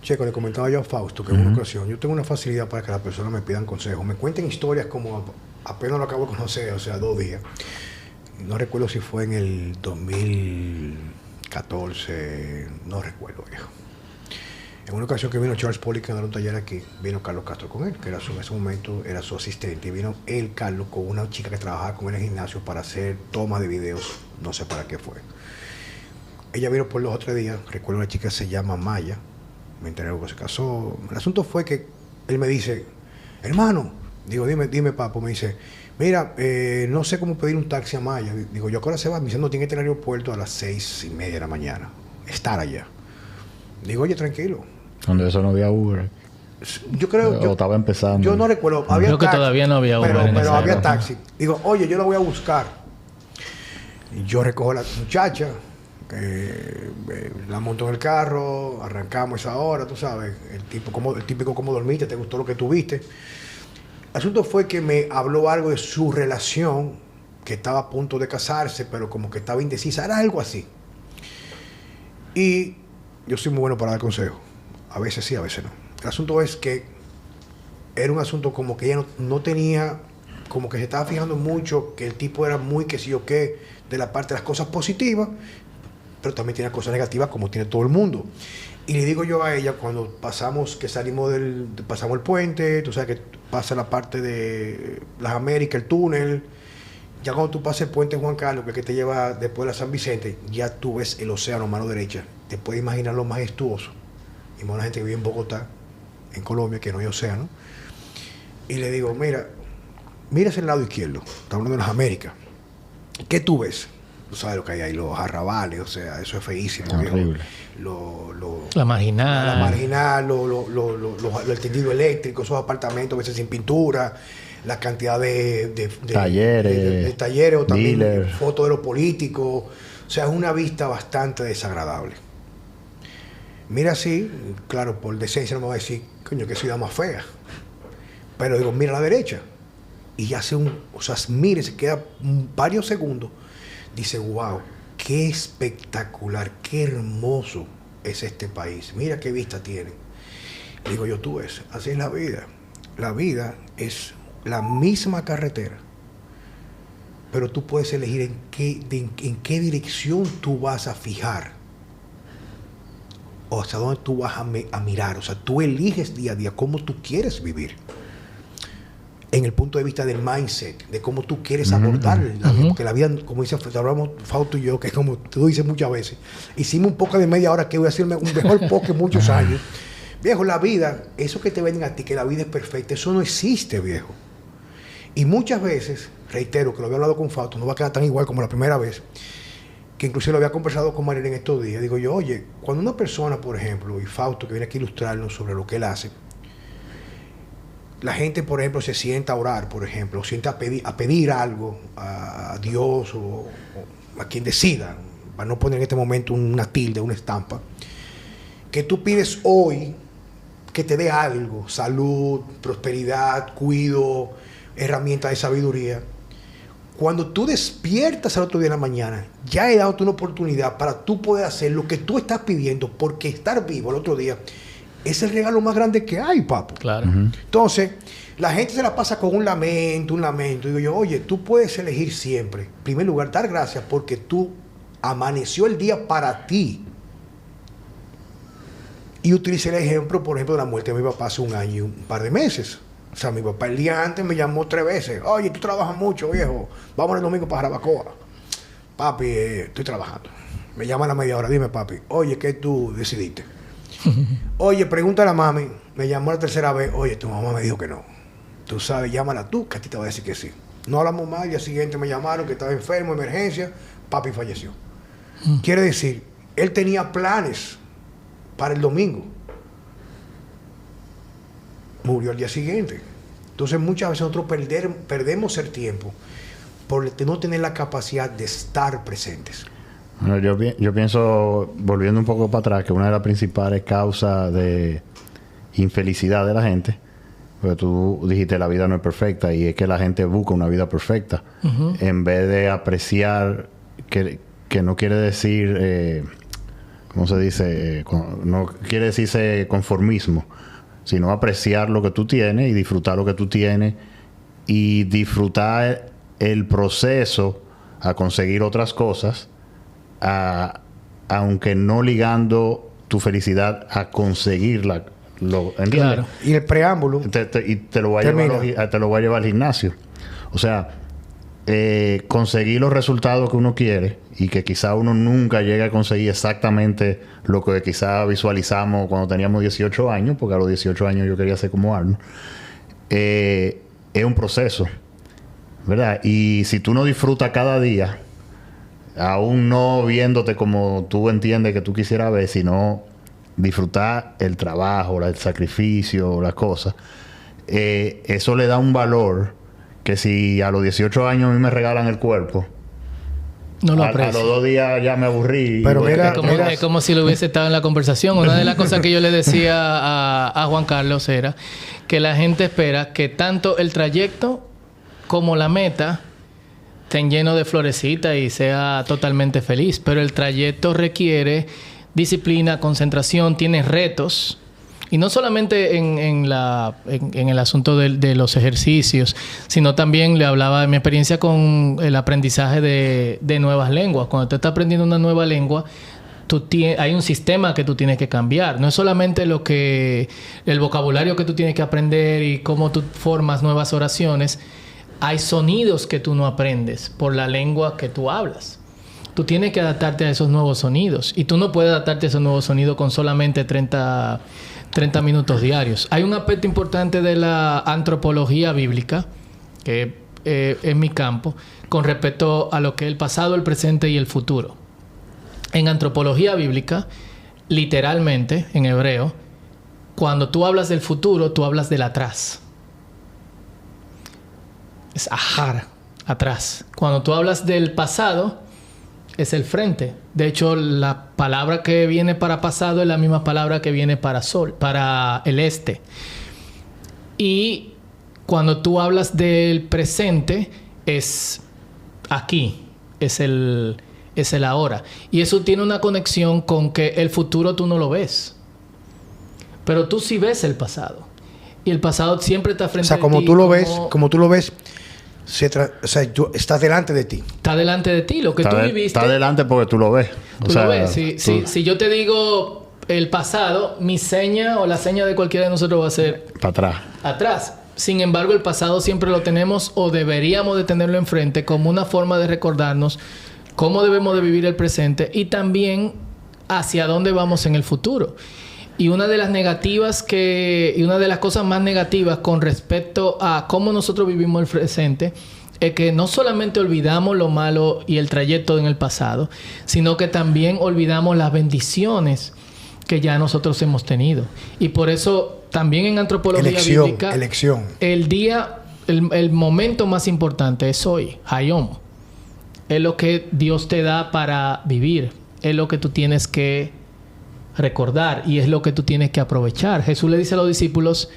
Checo, le comentaba yo a Fausto que en una ocasión yo tengo una facilidad para que las personas me pidan consejos. Me cuenten historias como apenas lo acabo de conocer, o sea, 2 días. No recuerdo si fue en el 2014, no recuerdo, viejo. En una ocasión que vino Charles Poliquin a dar un taller aquí, vino Carlos Castro con él, que era en ese momento era su asistente. Y vino él, Carlos, con una chica que trabajaba con él en el gimnasio para hacer tomas de videos, no sé para qué fue. Ella vino por 2 o 3 días, recuerdo una chica que se llama Maya, me enteré que se casó. El asunto fue que él me dice, hermano, digo, dime papo, me dice, mira, no sé cómo pedir un taxi a Maya. Digo, ¿yo a qué hora se va? Me dice, no, tiene que ir al aeropuerto a las 6:30 de la mañana, estar allá. Digo, oye, tranquilo. Donde eso no había Uber. Yo creo o estaba empezando. Yo no recuerdo. Había creo que taxi, todavía no había Uber. Pero había taxi. Digo, oye, yo la voy a buscar. Y yo recojo a la muchacha, la monto en el carro, arrancamos esa hora, tú sabes, el típico cómo dormiste, te gustó lo que tuviste. El asunto fue que me habló algo de su relación, que estaba a punto de casarse, pero como que estaba indecisa, era algo así. Y yo soy muy bueno para dar consejos. A veces sí, a veces no. El asunto es que era un asunto como que ella no tenía, como que se estaba fijando mucho, que el tipo era muy que sí o qué, de la parte de las cosas positivas, pero también tiene cosas negativas como tiene todo el mundo. Y le digo yo a ella, cuando pasamos el puente, tú sabes que pasa la parte de las Américas, el túnel, ya cuando tú pasas el puente Juan Carlos, que es que te lleva después de la San Vicente, ya tú ves el océano a mano derecha. Te puedes imaginar lo majestuoso. Y más la gente que vive en Bogotá, en Colombia, que no hay océano. Y le digo, mira hacia el lado izquierdo, está hablando de las Américas. ¿Qué tú ves? Tú sabes lo que hay ahí, los arrabales, o sea, eso es feísimo. Horrible. La marginal. El tendido eléctrico, esos apartamentos a veces sin pintura, la cantidad de talleres o también dealer. Fotos de los políticos. O sea, es una vista bastante desagradable. Mira así, claro, por decencia no me va a decir, coño, qué ciudad más fea. Pero digo, mira a la derecha. Y hace mire, se queda varios segundos. Dice, wow, qué espectacular, qué hermoso es este país. Mira qué vista tiene. Digo yo, tú ves, así es la vida. La vida es la misma carretera. Pero tú puedes elegir en qué dirección tú vas a fijar. O hacia dónde tú vas a mirar. O sea, tú eliges día a día cómo tú quieres vivir. En el punto de vista del mindset, de cómo tú quieres abordar la vida. Porque la vida, como dice, hablamos Fausto y yo, que es como tú dices muchas veces, hicimos un poco de media hora que voy a hacerme un mejor poco que muchos años. Viejo, la vida, eso que te venden a ti, que la vida es perfecta, eso no existe, viejo. Y muchas veces, reitero, que lo había hablado con Fausto, no va a quedar tan igual como la primera vez, que inclusive lo había conversado con Marilyn en estos días. Digo yo, oye, cuando una persona, por ejemplo, y Fausto, que viene aquí a ilustrarnos sobre lo que él hace, la gente, por ejemplo, se sienta a orar, por ejemplo, o sienta a pedir algo a Dios o a quien decida, para no poner en este momento una tilde, una estampa, que tú pides hoy que te dé algo, salud, prosperidad, cuido, herramientas de sabiduría. Cuando tú despiertas al otro día de la mañana, ya he dado una oportunidad para tú poder hacer lo que tú estás pidiendo, porque estar vivo al otro día es el regalo más grande que hay, papo. Claro. Entonces, la gente se la pasa con un lamento. Digo yo, oye, tú puedes elegir siempre, en primer lugar, dar gracias porque tú amaneció el día para ti. Y utilicé el ejemplo, por ejemplo, de la muerte de mi papá hace 1 año y un par de meses. O sea, mi papá el día antes me llamó 3 veces. Oye, tú trabajas mucho, viejo. Vamos el domingo para Jarabacoa. Papi, estoy trabajando. Me llama a la media hora. Dime, papi. Oye, ¿qué tú decidiste? Oye, pregúntale a mami. Me llamó la 3ª vez. Oye, tu mamá me dijo que no. Tú sabes, llámala tú, que a ti te va a decir que sí. No hablamos más. El día siguiente me llamaron que estaba enfermo, emergencia. Papi falleció. Quiere decir, él tenía planes para el domingo. Murió al día siguiente. Entonces muchas veces nosotros perdemos el tiempo por no tener la capacidad de estar presentes. Bueno, yo pienso, volviendo un poco para atrás, que una de las principales causas de infelicidad de la gente, porque tú dijiste la vida no es perfecta, y es que la gente busca una vida perfecta, en vez de apreciar, que no quiere decir ¿cómo se dice? No quiere decirse conformismo, sino apreciar lo que tú tienes y disfrutar lo que tú tienes y disfrutar el proceso a conseguir otras cosas, aunque no ligando tu felicidad a conseguirla. ¿Entiendes? Claro. Y el preámbulo. Te lo voy a llevar al gimnasio. O sea, conseguir los resultados que uno quiere y que quizá uno nunca llegue a conseguir exactamente lo que quizá visualizamos cuando teníamos 18 años, porque a los 18 años yo quería ser como Arnold. Es un proceso, ¿verdad? Y si tú no disfrutas cada día, aún no viéndote como tú entiendes que tú quisieras ver, sino disfrutar el trabajo, el sacrificio, las cosas, eso le da un valor que si a los 18 años a mí me regalan el cuerpo, no lo a aprecio. los 2 días ya me aburrí. Pero mira, Es como si lo hubiese estado en la conversación. Una de las cosas que yo le decía a Juan Carlos era que la gente espera que tanto el trayecto como la meta estén llenos de florecitas y sea totalmente feliz. Pero el trayecto requiere disciplina, concentración, tiene retos. Y no solamente en el asunto de los ejercicios, sino también le hablaba de mi experiencia con el aprendizaje de nuevas lenguas. Cuando tú estás aprendiendo una nueva lengua, hay un sistema que tú tienes que cambiar. No es solamente el vocabulario que tú tienes que aprender y cómo tú formas nuevas oraciones. Hay sonidos que tú no aprendes por la lengua que tú hablas. Tú tienes que adaptarte a esos nuevos sonidos. Y tú no puedes adaptarte a esos nuevos sonidos con solamente 30 minutos diarios. Hay un aspecto importante de la antropología bíblica, que es mi campo, con respecto a lo que es el pasado, el presente y el futuro. En antropología bíblica, literalmente, en hebreo, cuando tú hablas del futuro, tú hablas del atrás. Es ahar, atrás. Cuando tú hablas del pasado, es el frente. De hecho, la palabra que viene para pasado es la misma palabra que viene para sol, para el este. Y cuando tú hablas del presente, es aquí, es el ahora. Y eso tiene una conexión con que el futuro tú no lo ves. Pero tú sí ves el pasado. Y el pasado siempre está frente a ti. Como tú lo ves, está delante de ti. Está delante de ti. Lo que tú viviste. Está delante porque tú lo ves. Tú lo ves. Si yo te digo el pasado, mi seña o la seña de cualquiera de nosotros va a ser... para atrás. Atrás. Sin embargo, el pasado siempre lo tenemos o deberíamos de tenerlo enfrente como una forma de recordarnos cómo debemos de vivir el presente y también hacia dónde vamos en el futuro. Y una de las cosas más negativas con respecto a cómo nosotros vivimos el presente es que no solamente olvidamos lo malo y el trayecto en el pasado, sino que también olvidamos las bendiciones que ya nosotros hemos tenido. Y por eso también en antropología bíblica, el momento más importante es hoy, Hayom. Es lo que Dios te da para vivir. Es lo que tú tienes que recordar y es lo que tú tienes que aprovechar. Jesús le dice a los discípulos,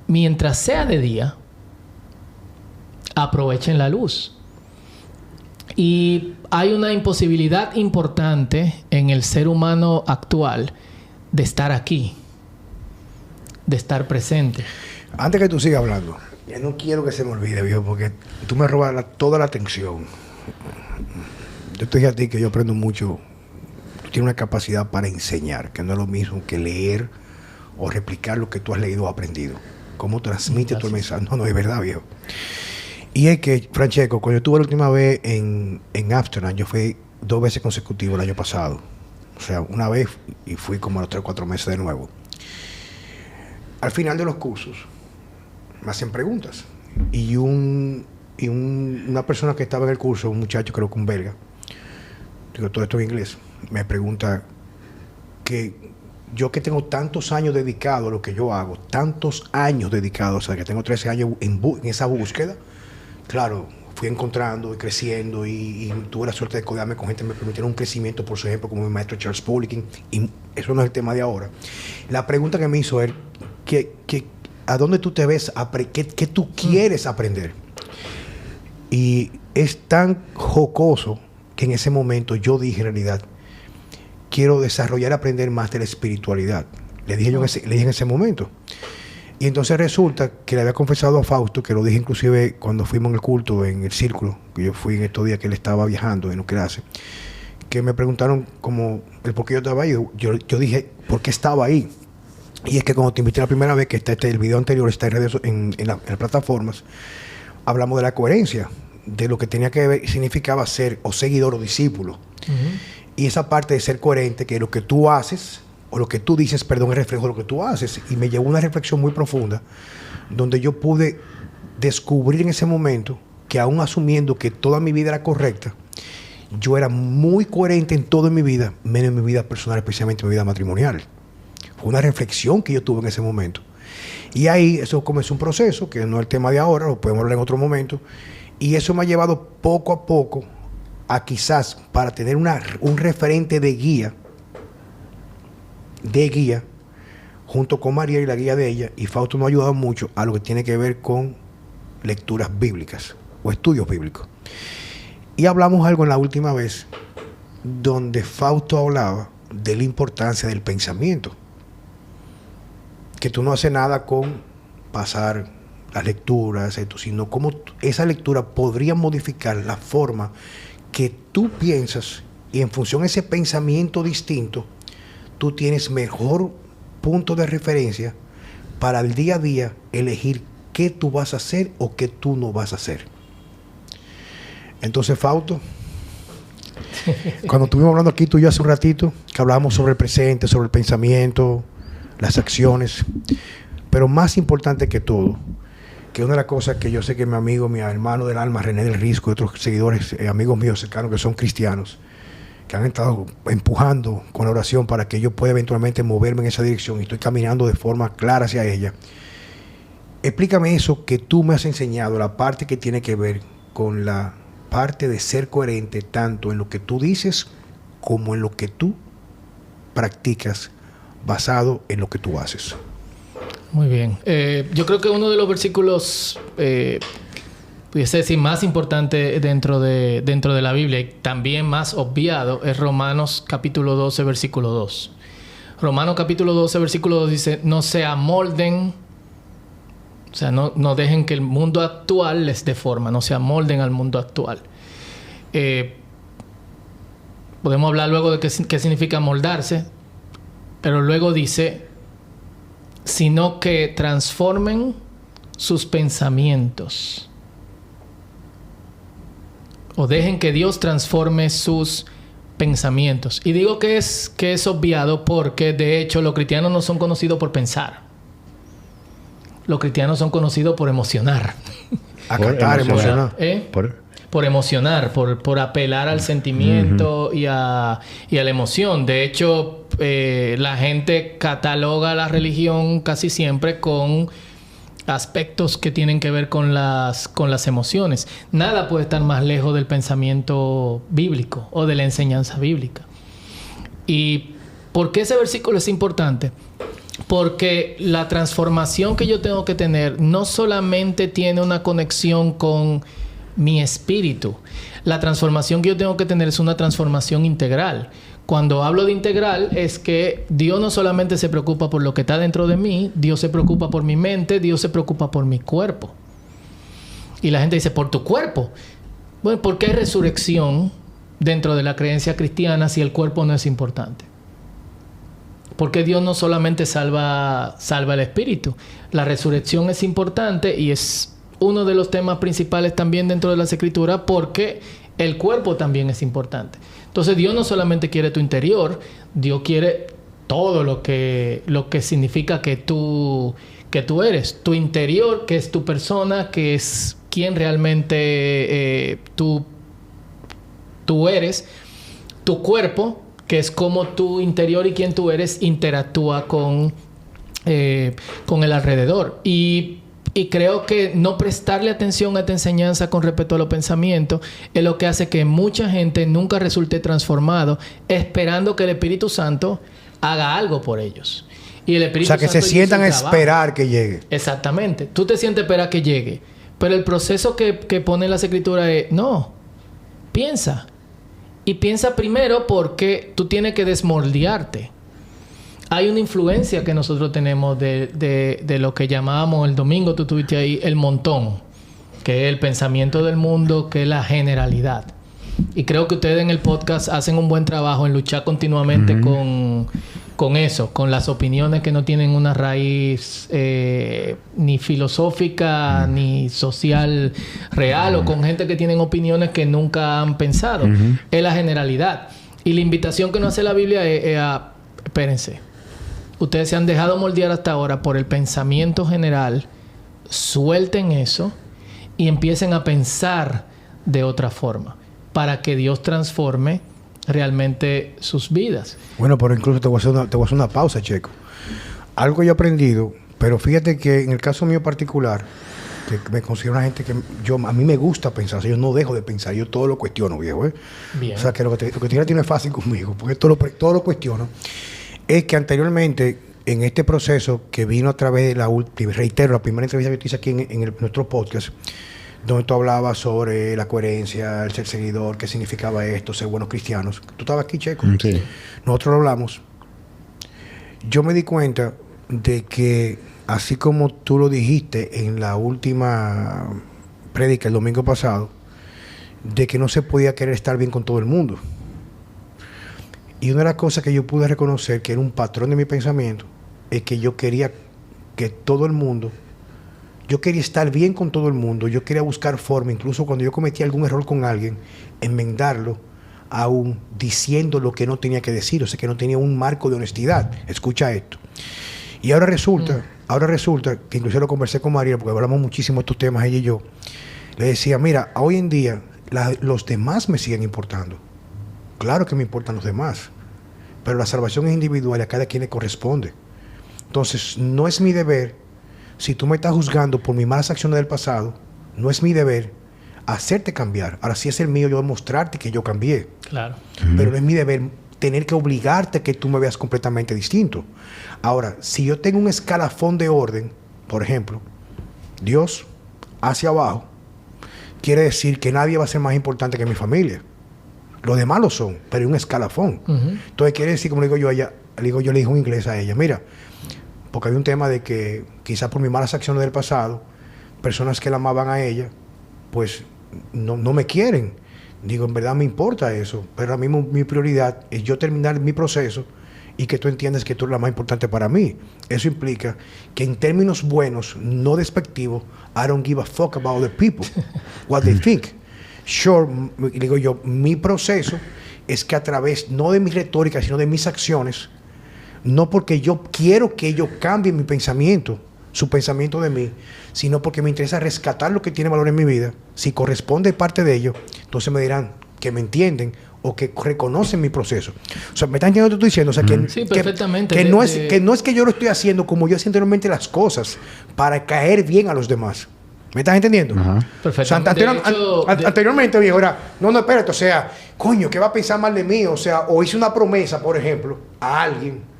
mientras sea de día, aprovechen la luz. Y hay una imposibilidad importante en el ser humano actual de estar aquí, de estar presente. Antes que tú sigas hablando, ya no quiero que se me olvide, viejo, porque tú me robas toda la atención. Yo te dije a ti que yo aprendo mucho. Tú tienes una capacidad para enseñar, que no es lo mismo que leer o replicar lo que tú has leído o aprendido. ¿Cómo transmites tu mensaje? No, es verdad, viejo. Y es que, Francesco, cuando yo estuve la última vez en Amsterdam, yo fui 2 veces consecutivas el año pasado. O sea, una vez y fui como a los 3 o 4 meses de nuevo. Al final de los cursos, me hacen preguntas. Y una persona que estaba en el curso, un muchacho, creo que un belga, digo, todo esto en inglés, me pregunta que yo que tengo tantos años dedicados a lo que yo hago, tantos años dedicados, o sea, que tengo 13 años en esa búsqueda, claro, fui encontrando y creciendo y tuve la suerte de codearme con gente que me permitieron un crecimiento, por ejemplo, como mi maestro Charles Poliquin, y eso no es el tema de ahora. La pregunta que me hizo él, ¿a dónde tú te ves? ¿Qué tú quieres aprender? Y es tan jocoso que en ese momento yo dije en realidad quiero desarrollar, aprender más de la espiritualidad. Le dije en ese momento. Y entonces resulta que le había confesado a Fausto, que lo dije inclusive cuando fuimos en el culto, en el círculo, que yo fui en estos días que él estaba viajando en lo que hace, que me preguntaron como el por qué yo estaba ahí. Yo dije, ¿por qué estaba ahí? Y es que cuando te invité la primera vez, que está el video anterior está en las plataformas, hablamos de la coherencia, de lo que tenía que ver, significaba ser o seguidor o discípulo. Y esa parte de ser coherente, que lo que tú haces, o lo que tú dices, perdón, es reflejo de lo que tú haces. Y me llevó una reflexión muy profunda, donde yo pude descubrir en ese momento que aún asumiendo que toda mi vida era correcta, yo era muy coherente en todo en mi vida, menos en mi vida personal, especialmente en mi vida matrimonial. Fue una reflexión que yo tuve en ese momento. Y ahí eso comenzó un proceso, que no es el tema de ahora, lo podemos hablar en otro momento. Y eso me ha llevado poco a poco a quizás para tener un referente de guía, junto con María y la guía de ella, y Fausto nos ha ayudado mucho a lo que tiene que ver con lecturas bíblicas o estudios bíblicos. Y hablamos algo en la última vez donde Fausto hablaba de la importancia del pensamiento, que tú no haces nada con pasar las lecturas, sino cómo esa lectura podría modificar la forma que tú piensas, y en función de ese pensamiento distinto tú tienes mejor punto de referencia para el día a día elegir qué tú vas a hacer o qué tú no vas a hacer. Entonces, Fausto, cuando estuvimos hablando aquí tú y yo hace un ratito, que hablábamos sobre el presente, sobre el pensamiento, las acciones, pero más importante que todo, que una de las cosas que yo sé que mi amigo, mi hermano del alma, René del Risco, y otros seguidores, amigos míos cercanos que son cristianos, que han estado empujando con la oración para que yo pueda eventualmente moverme en esa dirección, y estoy caminando de forma clara hacia ella. Explícame eso que tú me has enseñado, la parte que tiene que ver con la parte de ser coherente tanto en lo que tú dices como en lo que tú practicas, basado en lo que tú haces. Muy bien. Yo creo que uno de los versículos pudiese decir más importante dentro de la Biblia, y también más obviado, es Romanos capítulo 12, versículo 2. Romanos capítulo 12, versículo 2 dice: no se amolden, o sea, no dejen que el mundo actual les dé forma, no se amolden al mundo actual. Podemos hablar luego de qué significa moldarse, pero luego dice, sino que transformen sus pensamientos. O dejen que Dios transforme sus pensamientos. Y digo que es obviado porque, de hecho, los cristianos no son conocidos por pensar. Los cristianos son conocidos por emocionar. Acatar, emocionar. Por emocionar, por apelar al sentimiento y a la emoción. De hecho, la gente cataloga la religión casi siempre con aspectos que tienen que ver con las emociones. Nada puede estar más lejos del pensamiento bíblico o de la enseñanza bíblica. ¿Y por qué ese versículo es importante? Porque la transformación que yo tengo que tener no solamente tiene una conexión con mi espíritu. La transformación que yo tengo que tener es una transformación integral. Cuando hablo de integral, es que Dios no solamente se preocupa por lo que está dentro de mí, Dios se preocupa por mi mente, Dios se preocupa por mi cuerpo. Y la gente dice, ¿por tu cuerpo? Bueno, ¿por qué hay resurrección dentro de la creencia cristiana si el cuerpo no es importante? Porque Dios no solamente salva el espíritu. La resurrección es importante y es uno de los temas principales también dentro de las Escrituras, porque el cuerpo también es importante. Entonces Dios no solamente quiere tu interior, Dios quiere todo lo que significa que tú eres. Tu interior, que es tu persona, que es quien realmente tú eres. Tu cuerpo, que es como tu interior y quien tú eres interactúa con el alrededor. Y creo que no prestarle atención a esta enseñanza con respecto a los pensamientos es lo que hace que mucha gente nunca resulte transformado, esperando que el Espíritu Santo haga algo por ellos. Y el Espíritu Santo, se sientan a esperar que llegue. Exactamente. Tú te sientes a esperar que llegue. Pero el proceso que pone las Escrituras es, no, piensa. Y piensa primero porque tú tienes que desmoldearte. Hay una influencia que nosotros tenemos de lo que llamábamos el domingo, tú tuviste ahí, el montón, que es el pensamiento del mundo, que es la generalidad. Y creo que ustedes en el podcast hacen un buen trabajo en luchar continuamente con eso, con las opiniones que no tienen una raíz ni filosófica ni social real, o con gente que tienen opiniones que nunca han pensado. Es la generalidad. Y la invitación que nos hace la Biblia es a... Espérense. Ustedes se han dejado moldear hasta ahora por el pensamiento general. Suelten eso y empiecen a pensar de otra forma para que Dios transforme realmente sus vidas. Bueno, pero incluso te voy a hacer una pausa, Checo. Algo que yo he aprendido, pero fíjate que en el caso mío particular, que me considero una gente que a mí me gusta pensar, o sea, yo no dejo de pensar, yo todo lo cuestiono, viejo, ¿eh? Bien. O sea, que lo que te tiene fácil conmigo, porque todo lo cuestiono. Es que anteriormente, en este proceso que vino a través de la primera entrevista que te hice aquí en nuestro podcast, donde tú hablabas sobre la coherencia, el ser seguidor, qué significaba esto, ser buenos cristianos. Tú estabas aquí, Checo. Sí. Nosotros lo hablamos. Yo me di cuenta de que, así como tú lo dijiste en la última prédica el domingo pasado, de que no se podía querer estar bien con todo el mundo. Y una de las cosas que yo pude reconocer, que era un patrón de mi pensamiento, es que yo quería que todo el mundo... Yo quería estar bien con todo el mundo. Yo quería buscar forma, incluso cuando yo cometía algún error con alguien, enmendarlo, aún diciendo lo que no tenía que decir. O sea, que no tenía un marco de honestidad. Escucha esto. Y ahora resulta que incluso lo conversé con María, porque hablamos muchísimo de estos temas, ella y yo. Le decía, mira, hoy en día los demás me siguen importando. Claro que me importan los demás. Pero la salvación es individual y a cada quien le corresponde. Entonces, no es mi deber. Si tú me estás juzgando por mis malas acciones del pasado, no es mi deber hacerte cambiar. Ahora sí es el mío yo demostrarte que yo cambié. Claro. Pero no es mi deber tener que obligarte a que tú me veas completamente distinto. Ahora, si yo tengo un escalafón de orden, por ejemplo, Dios hacia abajo, quiere decir que nadie va a ser más importante que mi familia. Los demás lo son, pero hay un escalafón. Entonces quiere decir, como le digo yo a ella, yo le dije en inglés a ella, mira, porque había un tema de que quizás por mis malas acciones del pasado, personas que la amaban a ella, pues no me quieren. Digo, en verdad me importa eso, pero ahora mismo mi prioridad es yo terminar mi proceso y que tú entiendas que tú eres la más importante para mí. Eso implica que en términos buenos, no despectivos, I don't give a fuck about the people, what they think. Sure, digo yo, mi proceso es que a través, no de mi retórica, sino de mis acciones, no porque yo quiero que ellos cambien mi pensamiento, su pensamiento de mí, sino porque me interesa rescatar lo que tiene valor en mi vida. Si corresponde parte de ello, entonces me dirán que me entienden o que reconocen mi proceso. O sea, ¿me están entendiendo lo que estoy diciendo? O sea, sí, perfectamente. Que no es que yo lo estoy haciendo como yo hacía anteriormente las cosas para caer bien a los demás. ¿Me estás entendiendo? Perfectamente. O sea, anteriormente, viejo, era, no, espérate, o sea, coño, ¿qué va a pensar mal de mí? O sea, o hice una promesa, por ejemplo, a alguien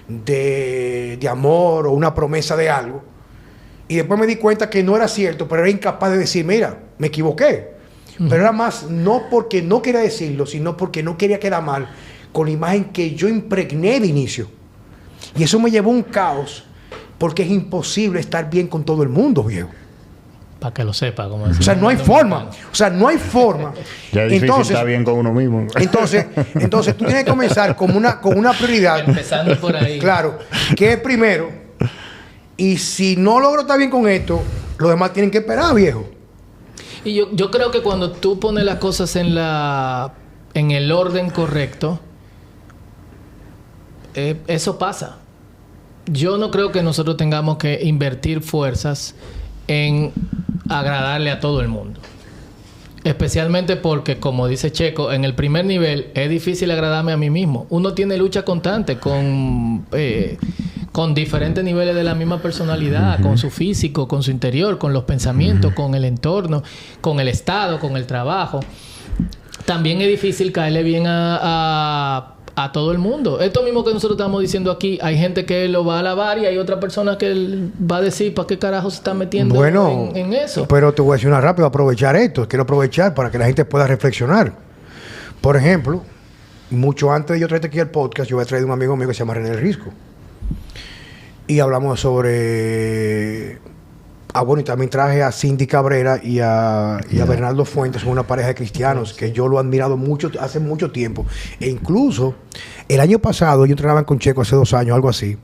de amor o una promesa de algo, y después me di cuenta que no era cierto, pero era incapaz de decir, mira, me equivoqué. Pero era más, no porque no quería decirlo, sino porque no quería quedar mal con la imagen que yo impregné de inicio. Y eso me llevó a un caos, porque es imposible estar bien con todo el mundo, viejo. Para que lo sepa, como o sea, no hay forma. O sea, no hay forma. Ya es difícil estar bien con uno mismo. Entonces tú tienes que comenzar con una prioridad. Empezando por ahí. Claro, que es primero. Y si no logro estar bien con esto, los demás tienen que esperar, viejo. Y yo creo que cuando tú pones las cosas en el orden correcto, eso pasa. Yo no creo que nosotros tengamos que invertir fuerzas en agradarle a todo el mundo. Especialmente porque, como dice Checo, en el primer nivel es difícil agradarme a mí mismo. Uno tiene lucha constante con diferentes niveles de la misma personalidad, con su físico, con su interior, con los pensamientos, con el entorno, con el estado, con el trabajo. También es difícil caerle bien a todo el mundo. Esto mismo que nosotros estamos diciendo aquí, hay gente que lo va a alabar y hay otra persona que va a decir ¿para qué carajo se está metiendo en eso? Pero te voy a decir una rápido, aprovechar esto. Quiero aprovechar para que la gente pueda reflexionar. Por ejemplo, mucho antes de yo traerte aquí al podcast, yo había traído un amigo mío que se llama René del Risco. Y hablamos sobre... bueno, y también traje a Cindy Cabrera y a Bernardo Fuentes, son una pareja de cristianos que yo lo he admirado mucho, hace mucho tiempo. E incluso, el año pasado, yo entrenaba con Checo hace 2 años, algo así.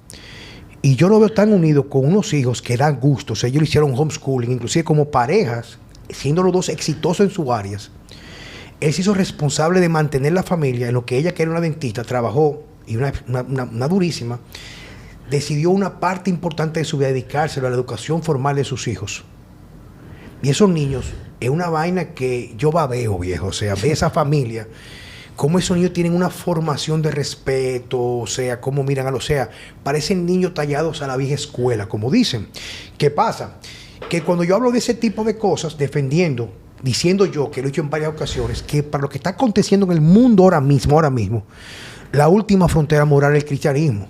Y yo lo veo tan unido con unos hijos que dan gusto. O sea, ellos le hicieron homeschooling, inclusive como parejas, siendo los dos exitosos en sus áreas. Él se hizo responsable de mantener la familia en lo que ella, que era una dentista, trabajó, y una durísima, decidió una parte importante de su vida dedicárselo a la educación formal de sus hijos. Y esos niños, es una vaina que yo babeo, viejo. O sea, ve esa familia, cómo esos niños tienen una formación de respeto, o sea, cómo miran a los... O sea, parecen niños tallados a la vieja escuela, como dicen. ¿Qué pasa? Que cuando yo hablo de ese tipo de cosas, diciendo yo, que lo he dicho en varias ocasiones, que para lo que está aconteciendo en el mundo ahora mismo, la última frontera moral es el cristianismo.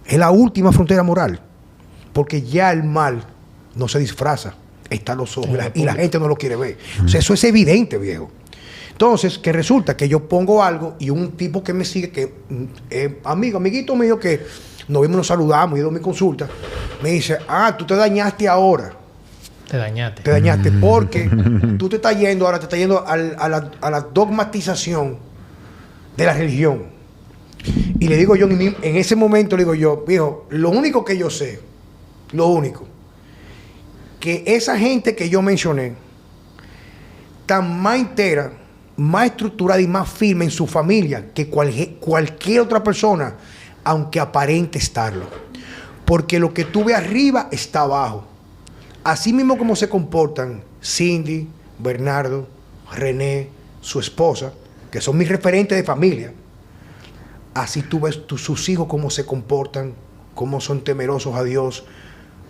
Es la última frontera moral. Porque ya el mal no se disfraza. Está a los ojos y la gente no lo quiere ver. O sea, eso es evidente, viejo. Entonces, que resulta que yo pongo algo y un tipo que me sigue, que amiguito mío, que nos vimos, nos saludamos y doy mi consulta, me dice, tú te dañaste ahora. Te dañaste. Te dañaste porque tú te estás yendo a la dogmatización de la religión. Y le digo yo, en ese momento le digo yo, viejo, lo único que yo sé, que esa gente que yo mencioné, tan más entera, más estructurada y más firme en su familia que cualquier otra persona, aunque aparente estarlo. Porque lo que tú ves arriba está abajo. Así mismo como se comportan Cindy, Bernardo, René, su esposa, que son mis referentes de familia, así tú ves sus hijos cómo se comportan, cómo son temerosos a Dios,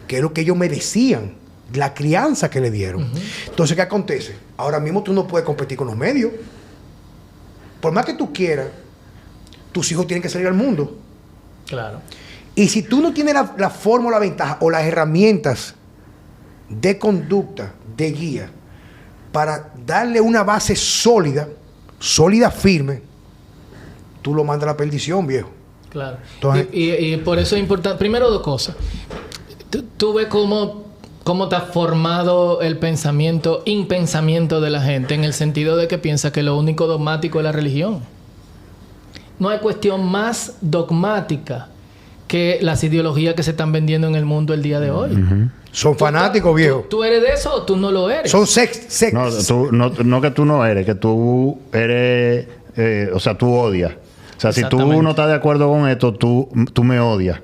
que es lo que ellos merecían, la crianza que le dieron. Uh-huh. Entonces, ¿qué acontece? Ahora mismo tú no puedes competir con los medios. Por más que tú quieras, tus hijos tienen que salir al mundo. Claro. Y si tú no tienes la forma o la ventaja o las herramientas de conducta, de guía, para darle una base sólida, firme, tú lo mandas a la perdición, viejo. Claro. Entonces, y por eso es importante. Primero, 2 cosas. Tú ves cómo está formado el impensamiento de la gente, en el sentido de que piensa que lo único dogmático es la religión. No hay cuestión más dogmática que las ideologías que se están vendiendo en el mundo el día de hoy. Uh-huh. Son fanáticos, viejo. ¿Tú eres de eso o tú no lo eres? Son sectas. No que tú no eres, que tú eres... o sea, tú odias. O sea, si tú no estás de acuerdo con esto, tú me odias.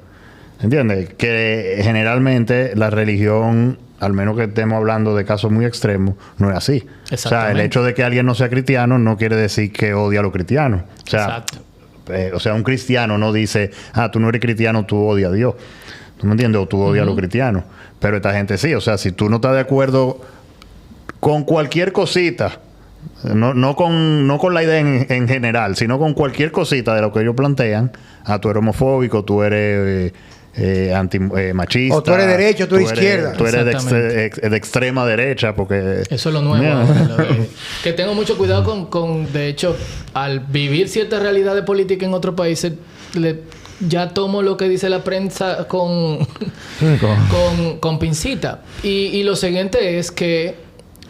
¿Entiendes? Que generalmente la religión, al menos que estemos hablando de casos muy extremos, no es así. O sea, el hecho de que alguien no sea cristiano no quiere decir que odia a los cristianos. O sea, un cristiano no dice, tú no eres cristiano, tú odias a Dios. ¿Tú me entiendes? O tú odias a los cristianos. Pero esta gente sí. O sea, si tú no estás de acuerdo con cualquier cosita, no con la idea en general, sino con cualquier cosita de lo que ellos plantean, tú eres homofóbico, tú eres antimachista. O tú eres derecho, tú eres izquierda. Tú eres de extrema derecha, porque... Eso es lo nuevo. Que tengo mucho cuidado con... De hecho, al vivir ciertas realidades políticas en otros países, ya tomo lo que dice la prensa con pincita. Y lo siguiente es que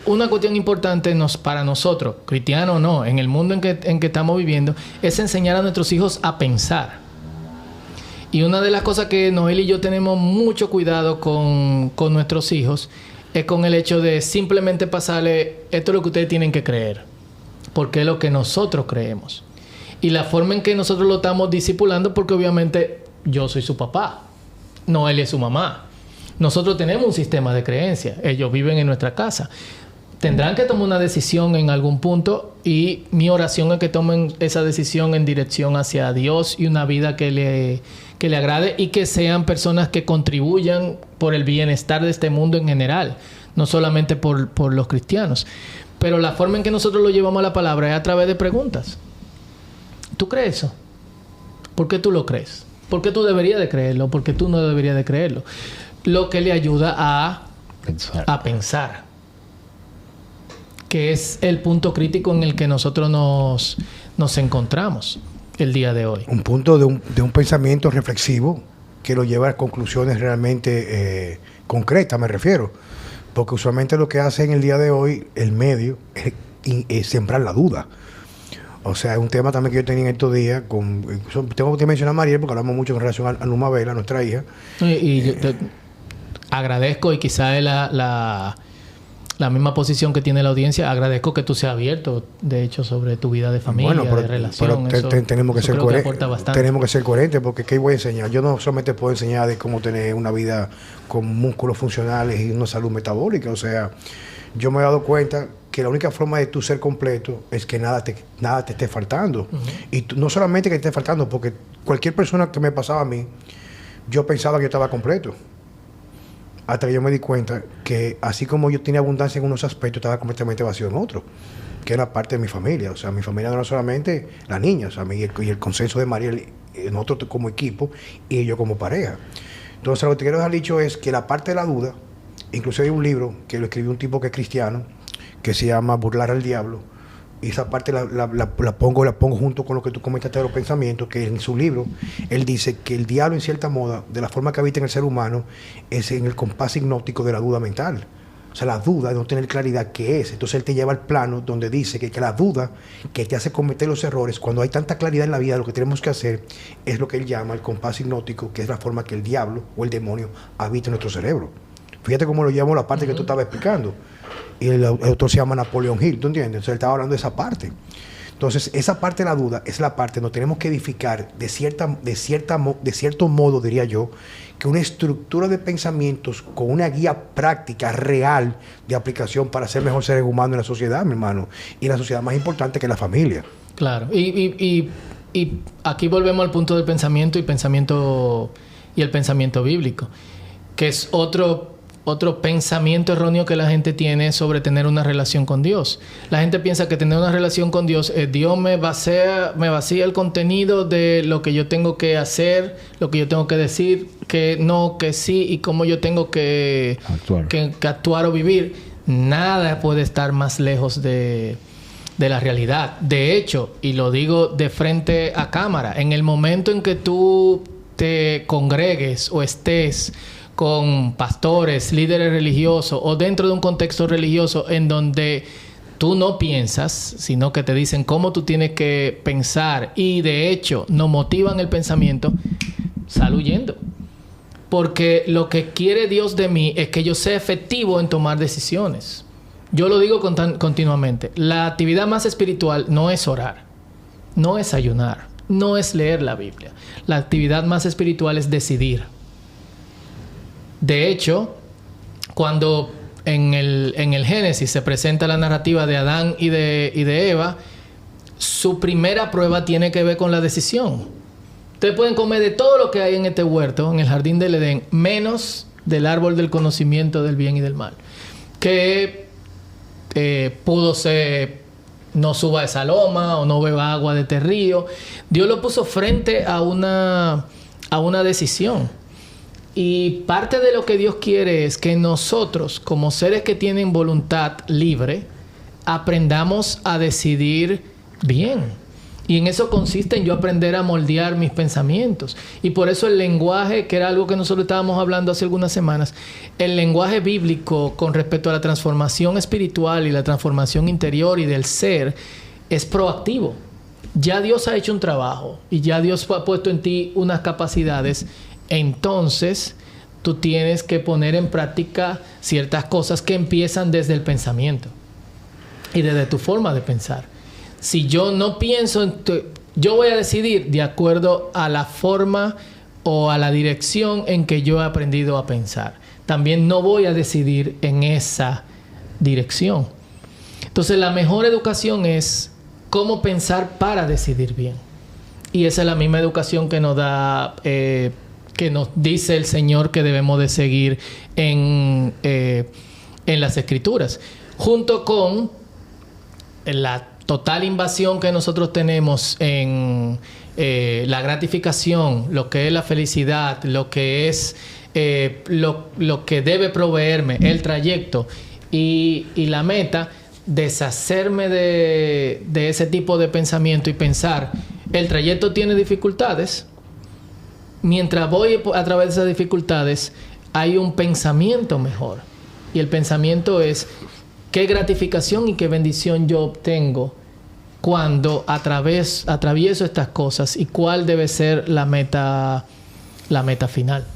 una cuestión importante para nosotros, cristianos o no, en el mundo en que estamos viviendo, es enseñar a nuestros hijos a pensar. Y una de las cosas que Noel y yo tenemos mucho cuidado con nuestros hijos es con el hecho de simplemente pasarle, esto es lo que ustedes tienen que creer, porque es lo que nosotros creemos. Y la forma en que nosotros lo estamos discipulando, porque obviamente yo soy su papá, Noel es su mamá. Nosotros tenemos un sistema de creencias, ellos viven en nuestra casa. Tendrán que tomar una decisión en algún punto, y mi oración es que tomen esa decisión en dirección hacia Dios y una vida que le agrade, y que sean personas que contribuyan por el bienestar de este mundo en general, no solamente por los cristianos. Pero la forma en que nosotros lo llevamos a la palabra es a través de preguntas. ¿Tú crees eso? ¿Por qué tú lo crees? ¿Por qué tú deberías de creerlo? ¿Por qué tú no deberías de creerlo? Lo que le ayuda a pensar. que es el punto crítico en el que nosotros nos encontramos el día de hoy. Un punto de un pensamiento reflexivo que lo lleva a conclusiones realmente concretas, me refiero. Porque usualmente lo que hace en el día de hoy el medio es sembrar la duda. O sea, es un tema también que yo tenía en estos días. Tengo que mencionar a Mariel porque hablamos mucho en relación a Numa Vela, nuestra hija. Y yo te agradezco, y quizá es la misma posición que tiene la audiencia, agradezco que tú seas abierto, de hecho, sobre tu vida de familia, de relación. Pero tenemos que ser coherentes. Tenemos que ser coherentes, porque ¿qué voy a enseñar? Yo no solamente puedo enseñar de cómo tener una vida con músculos funcionales y una salud metabólica. O sea, yo me he dado cuenta que la única forma de tú ser completo es que nada te esté faltando. Uh-huh. Y no solamente que te esté faltando, porque cualquier persona que me pasaba a mí, yo pensaba que yo estaba completo. Hasta que yo me di cuenta que así como yo tenía abundancia en unos aspectos, estaba completamente vacío en otros, que era parte de mi familia. O sea, mi familia no era solamente la niña, o sea, y el consenso de Mariel, nosotros como equipo y yo como pareja. Entonces, lo que te quiero dejar dicho es que la parte de la duda, incluso hay un libro que lo escribió un tipo que es cristiano, que se llama Burlar al Diablo, y esa parte la pongo junto con lo que tú comentaste de los pensamientos, que en su libro él dice que el diablo, en cierta moda, de la forma que habita en el ser humano, es en el compás hipnótico de la duda mental. O sea, la duda de no tener claridad qué es. Entonces él te lleva al plano donde dice que la duda que te hace cometer los errores, cuando hay tanta claridad en la vida, lo que tenemos que hacer es lo que él llama el compás hipnótico, que es la forma que el diablo o el demonio habita en nuestro cerebro. Fíjate cómo lo llamo la parte que tú estabas explicando. Y el autor se llama Napoleon Hill, ¿tú entiendes? Entonces él estaba hablando de esa parte. Entonces, esa parte de la duda es la parte donde tenemos que edificar de cierto modo, diría yo, que una estructura de pensamientos con una guía práctica, real, de aplicación para ser mejor seres humanos en la sociedad, mi hermano. Y la sociedad más importante que la familia. Claro. Y aquí volvemos al punto del pensamiento y el pensamiento bíblico, que es otro pensamiento erróneo que la gente tiene sobre tener una relación con Dios. La gente piensa que tener una relación con Dios es Dios me vacía el contenido de lo que yo tengo que hacer, lo que yo tengo que decir, que no, que sí, y cómo yo tengo que actuar o vivir. Nada puede estar más lejos de la realidad. De hecho, y lo digo de frente a cámara, en el momento en que tú te congregues o estés con pastores, líderes religiosos o dentro de un contexto religioso en donde tú no piensas, sino que te dicen cómo tú tienes que pensar y de hecho no motivan el pensamiento, sal huyendo. Porque lo que quiere Dios de mí es que yo sea efectivo en tomar decisiones. Yo lo digo continuamente. La actividad más espiritual no es orar, no es ayunar, no es leer la Biblia. La actividad más espiritual es decidir. De hecho, cuando en el Génesis se presenta la narrativa de Adán y de Eva, su primera prueba tiene que ver con la decisión. Ustedes pueden comer de todo lo que hay en este huerto, en el jardín del Edén, menos del árbol del conocimiento del bien y del mal. Que pudo ser, no suba esa loma o no beba agua de este río. Dios lo puso frente a una decisión. Y parte de lo que Dios quiere es que nosotros, como seres que tienen voluntad libre, aprendamos a decidir bien. Y en eso consiste en yo aprender a moldear mis pensamientos. Y por eso el lenguaje, que era algo que nosotros estábamos hablando hace algunas semanas, el lenguaje bíblico con respecto a la transformación espiritual y la transformación interior y del ser es proactivo. Ya Dios ha hecho un trabajo y ya Dios ha puesto en ti unas capacidades. Entonces, tú tienes que poner en práctica ciertas cosas que empiezan desde el pensamiento y desde tu forma de pensar. Si yo no pienso yo voy a decidir de acuerdo a la forma o a la dirección en que yo he aprendido a pensar. También no voy a decidir en esa dirección. Entonces, la mejor educación es cómo pensar para decidir bien. Y esa es la misma educación que nos da... que nos dice el Señor que debemos de seguir en las Escrituras. Junto con la total invasión que nosotros tenemos en la gratificación, lo que es la felicidad, lo que es lo que debe proveerme, el trayecto y la meta, deshacerme de ese tipo de pensamiento y pensar, el trayecto tiene dificultades. Mientras voy a través de esas dificultades, hay un pensamiento mejor. Y el pensamiento es qué gratificación y qué bendición yo obtengo cuando atravieso estas cosas y cuál debe ser la meta final.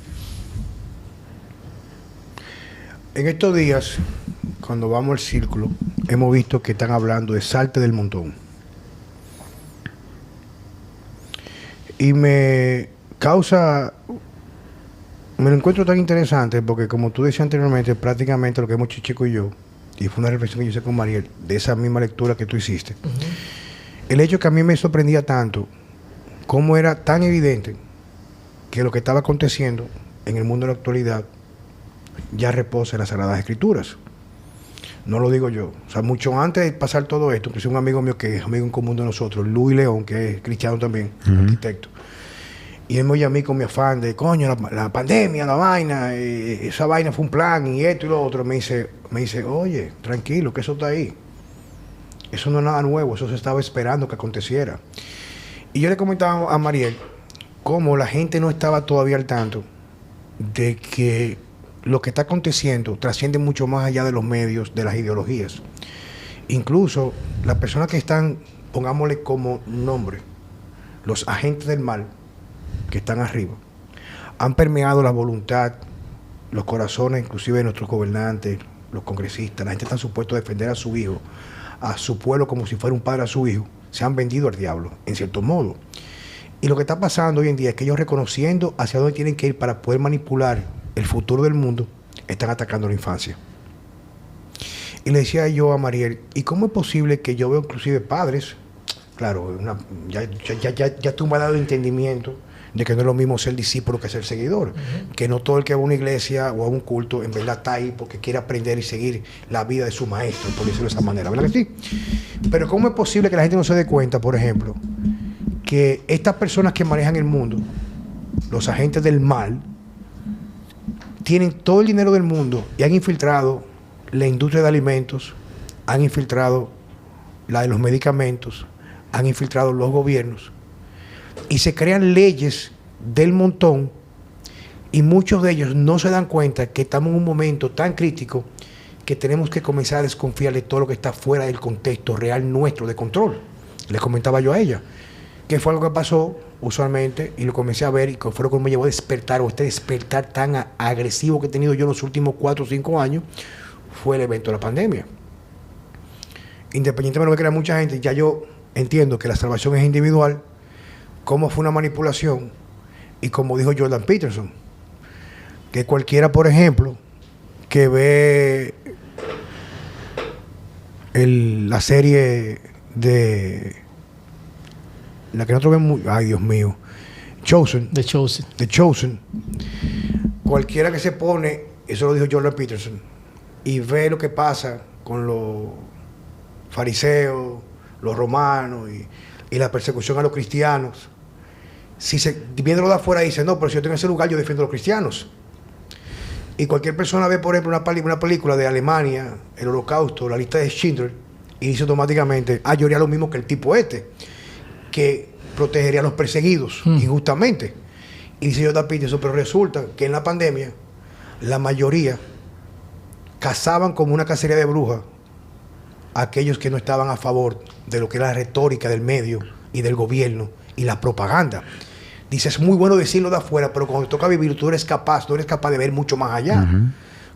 En estos días, cuando vamos al círculo, hemos visto que están hablando de salte del montón. Y me lo encuentro tan interesante porque, como tú decías anteriormente, prácticamente lo que hemos hecho Chico y yo, y fue una reflexión que yo hice con Mariel, de esa misma lectura que tú hiciste, el hecho que a mí me sorprendía tanto, cómo era tan evidente que lo que estaba aconteciendo en el mundo de la actualidad ya reposa en las Sagradas Escrituras. No lo digo yo. O sea, mucho antes de pasar todo esto, incluso un amigo mío que es amigo en común de nosotros, Luis León, que es cristiano también, arquitecto, y él me oye a mí con mi afán de, coño, la pandemia, la vaina, esa vaina fue un plan, y esto y lo otro. Me dice, oye, tranquilo, que eso está ahí. Eso no es nada nuevo, eso se estaba esperando que aconteciera. Y yo le comentaba a Mariel cómo la gente no estaba todavía al tanto de que lo que está aconteciendo trasciende mucho más allá de los medios, de las ideologías. Incluso las personas que están, pongámosle como nombre, los agentes del mal, que están arriba, han permeado la voluntad, los corazones, inclusive de nuestros gobernantes, los congresistas. La gente está supuesta a defender a su hijo, a su pueblo, como si fuera un padre a su hijo. Se han vendido al diablo, en cierto modo. Y lo que está pasando hoy en día es que ellos, reconociendo hacia dónde tienen que ir para poder manipular el futuro del mundo, están atacando a la infancia. Y le decía yo a Mariel, ¿y cómo es posible que yo veo inclusive padres? Claro, ya tú me has dado entendimiento de que no es lo mismo ser discípulo que ser seguidor. Que no todo el que va a una iglesia o a un culto en verdad está ahí porque quiere aprender y seguir la vida de su maestro, por decirlo de esa manera, ¿verdad que sí? Pero ¿cómo es posible que la gente no se dé cuenta, por ejemplo, que estas personas que manejan el mundo, los agentes del mal, tienen todo el dinero del mundo y han infiltrado la industria de alimentos, han infiltrado la de los medicamentos, han infiltrado los gobiernos, y se crean leyes del montón, y muchos de ellos no se dan cuenta que estamos en un momento tan crítico que tenemos que comenzar a desconfiar de todo lo que está fuera del contexto real nuestro de control. Les comentaba yo a ella que fue algo que pasó usualmente, y lo comencé a ver, y que fue lo que me llevó a despertar, o este despertar tan agresivo que he tenido yo en los últimos 4 o 5 años, fue el evento de la pandemia. Independientemente de lo que crea mucha gente, ya yo entiendo que la salvación es individual, cómo fue una manipulación, y como dijo Jordan Peterson, que cualquiera, por ejemplo, que ve la serie de la que nosotros vemos, ay Dios mío, The Chosen, cualquiera que se pone, eso lo dijo Jordan Peterson, y ve lo que pasa con los fariseos, los romanos y la persecución a los cristianos, si se viéndolo de afuera dice, no, pero si yo tengo ese lugar, yo defiendo a los cristianos. Y cualquier persona ve, por ejemplo, una película de Alemania, el Holocausto, la lista de Schindler, y dice automáticamente, yo haría lo mismo que el tipo que protegería a los perseguidos injustamente. Y dice Jordan Peterson, pero resulta que en la pandemia la mayoría cazaban como una cacería de brujas a aquellos que no estaban a favor de lo que era la retórica del medio y del gobierno y la propaganda. Dice, es muy bueno decirlo de afuera, pero cuando te toca vivir, no eres capaz de ver mucho más allá.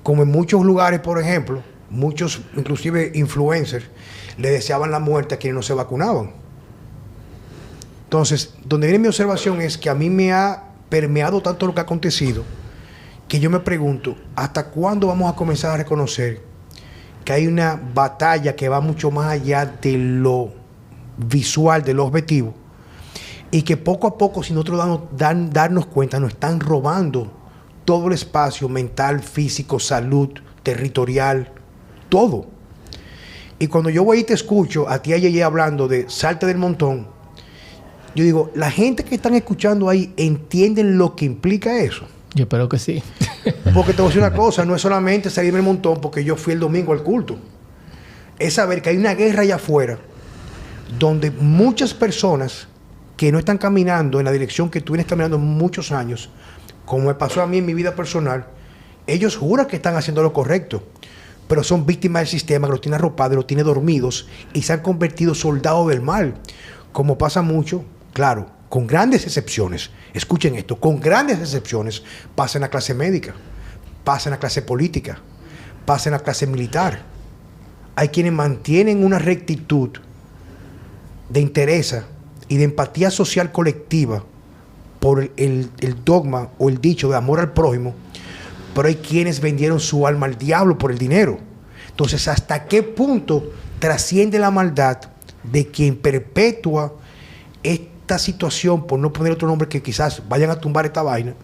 Como en muchos lugares, por ejemplo, muchos, inclusive influencers, le deseaban la muerte a quienes no se vacunaban. Entonces, donde viene mi observación es que a mí me ha permeado tanto lo que ha acontecido, que yo me pregunto, ¿hasta cuándo vamos a comenzar a reconocer que hay una batalla que va mucho más allá de lo visual, de lo objetivo? Y que poco a poco, si nosotros darnos cuenta, nos están robando todo el espacio mental, físico, salud, territorial, todo. Y cuando yo voy y te escucho a ti ayer hablando de salte del montón, yo digo, la gente que están escuchando ahí entienden lo que implica eso. Yo espero que sí. Porque te voy a decir una cosa, no es solamente salirme del montón porque yo fui el domingo al culto. es saber que hay una guerra allá afuera donde muchas personas que no están caminando en la dirección que tú vienes caminando muchos años, como me pasó a mí en mi vida personal, ellos juran que están haciendo lo correcto, pero son víctimas del sistema que los tiene arropados, los tiene dormidos y se han convertido soldados del mal, como pasa mucho, claro, con grandes excepciones. Escuchen esto, con grandes excepciones pasa en la clase médica, pasa en la clase política, pasa en la clase militar. Hay quienes mantienen una rectitud de interés y de empatía social colectiva por el dogma o el dicho de amor al prójimo, pero hay quienes vendieron su alma al diablo por el dinero. Entonces, ¿hasta qué punto trasciende la maldad de quien perpetúa esta situación, por no poner otro nombre, que quizás vayan a tumbar esta vaina?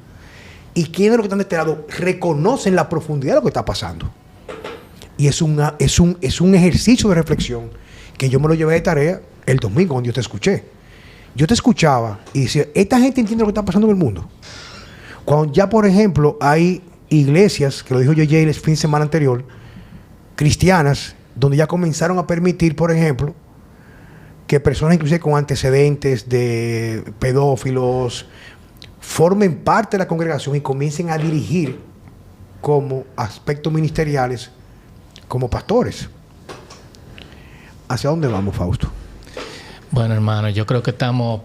Y quienes de los que están de este lado reconocen la profundidad de lo que está pasando. Y es un ejercicio de reflexión que yo me lo llevé de tarea el domingo cuando yo te escuché. Yo te escuchaba y decía, esta gente entiende lo que está pasando en el mundo. Cuando ya, por ejemplo, hay iglesias, que lo dijo J.J. el fin de semana anterior, cristianas, donde ya comenzaron a permitir, por ejemplo, que personas inclusive con antecedentes de pedófilos formen parte de la congregación y comiencen a dirigir como aspectos ministeriales, como pastores. ¿Hacia dónde vamos, Fausto? Bueno, hermano, yo creo que estamos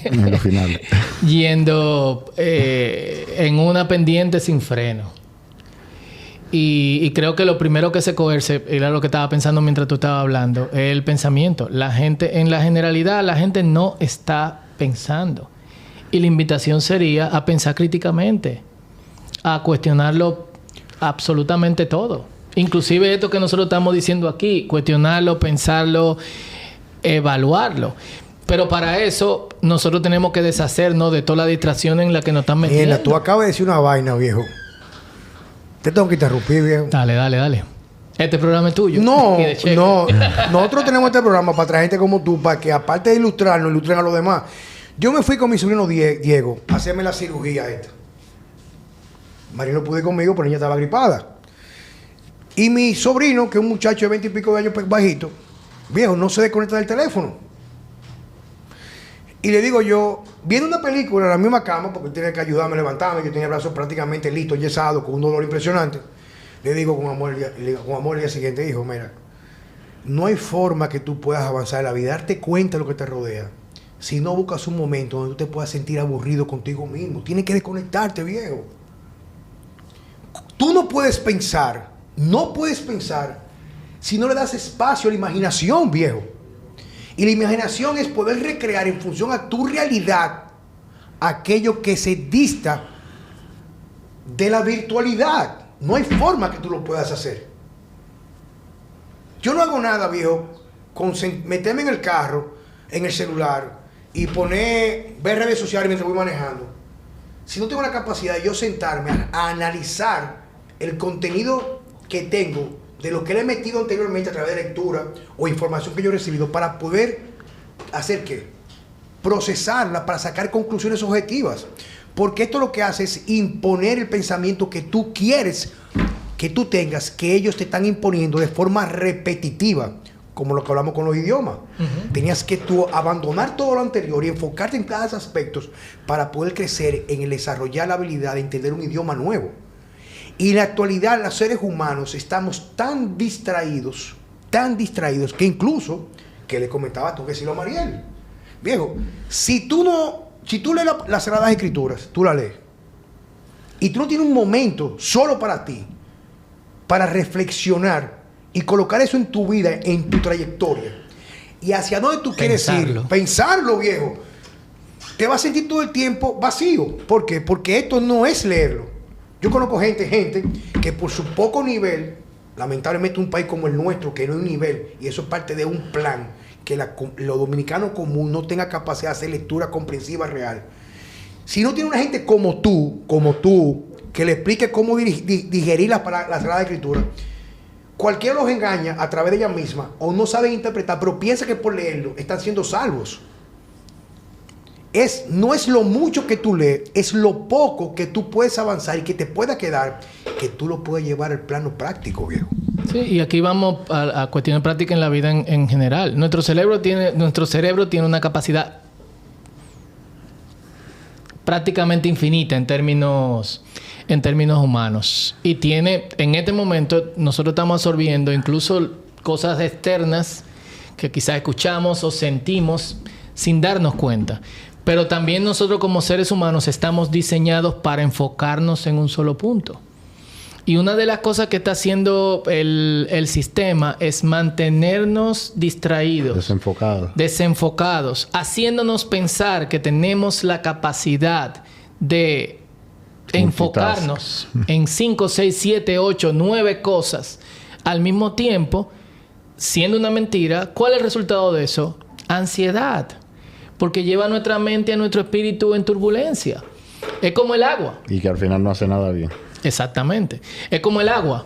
En lo final. yendo en una pendiente sin freno. Y creo que lo primero que se coerce, era lo que estaba pensando mientras tú estabas hablando, es el pensamiento. La gente, en la generalidad, la gente no está pensando. Y la invitación sería a pensar críticamente, a cuestionarlo absolutamente todo. Inclusive esto que nosotros estamos diciendo aquí, cuestionarlo, pensarlo, evaluarlo. Pero para eso, nosotros tenemos que deshacernos de toda la distracción en la que nos están metiendo. Mira, tú acabas de decir una vaina, viejo. Te tengo que interrumpir, viejo. Dale. Este programa es tuyo. No, Y de Cheque. no. Nosotros tenemos este programa para traer gente como tú, para que aparte de ilustrarnos, ilustren a los demás. Yo me fui con mi sobrino Diego a hacerme la cirugía esta. María no pude conmigo, pero ella estaba gripada. Y mi sobrino, que es un muchacho de 20 y pico de años, pues, bajito, viejo, no se desconecta del teléfono. Y le digo yo, viendo una película en la misma cama, porque él tenía que ayudarme a levantarme, yo tenía el brazo prácticamente listo, yesado, con un dolor impresionante. Le digo con amor el día siguiente, hijo, mira, no hay forma que tú puedas avanzar en la vida, darte cuenta de lo que te rodea, si no buscas un momento donde tú te puedas sentir aburrido contigo mismo. Tienes que desconectarte, viejo. Tú no puedes pensar si no le das espacio a la imaginación, viejo. Y la imaginación es poder recrear en función a tu realidad aquello que se dista de la virtualidad. No hay forma que tú lo puedas hacer. Yo no hago nada, viejo, con meterme en el carro, en el celular y ver redes sociales mientras voy manejando. Si no tengo la capacidad de yo sentarme a analizar el contenido que tengo de lo que le he metido anteriormente a través de lectura o información que yo he recibido, para poder hacer ¿qué? Procesarla, para sacar conclusiones objetivas. Porque esto lo que hace es imponer el pensamiento que tú quieres que tú tengas, que ellos te están imponiendo de forma repetitiva, como lo que hablamos con los idiomas. Tenías que tú abandonar todo lo anterior y enfocarte en cada aspecto para poder crecer en el desarrollar la habilidad de entender un idioma nuevo. Y en la actualidad los seres humanos estamos tan distraídos, que incluso, que le comentaba tú que decirlo a Mariel, viejo, si tú lees las Sagradas Escrituras, tú la lees, y tú no tienes un momento solo para ti, para reflexionar y colocar eso en tu vida, en tu trayectoria, y hacia dónde tú quieres ir, pensarlo, viejo, te vas a sentir todo el tiempo vacío. ¿Por qué? Porque esto no es leerlo. Yo conozco gente que por su poco nivel, lamentablemente un país como el nuestro, que no hay un nivel, y eso es parte de un plan, que los dominicanos común no tenga capacidad de hacer lectura comprensiva real. Si no tiene una gente como tú, que le explique cómo digerir la Sagrada Escritura, cualquiera los engaña a través de ella misma, o no saben interpretar, pero piensa que por leerlo están siendo salvos. No es lo mucho que tú lees, es lo poco que tú puedes avanzar y que te pueda quedar, que tú lo puedes llevar al plano práctico, viejo. Sí, y aquí vamos a cuestiones prácticas en la vida en general. Nuestro cerebro tiene una capacidad prácticamente infinita en términos humanos. Y en este momento, nosotros estamos absorbiendo incluso cosas externas que quizás escuchamos o sentimos sin darnos cuenta. Pero también nosotros como seres humanos estamos diseñados para enfocarnos en un solo punto. Y una de las cosas que está haciendo el sistema es mantenernos distraídos. Desenfocados. Haciéndonos pensar que tenemos la capacidad de enfocarnos en 5, 6, 7, 8, 9 cosas al mismo tiempo, siendo una mentira. ¿Cuál es el resultado de eso? Ansiedad. Porque lleva a nuestra mente, a nuestro espíritu en turbulencia. Es como el agua. Y que al final no hace nada bien. Exactamente. Es como el agua.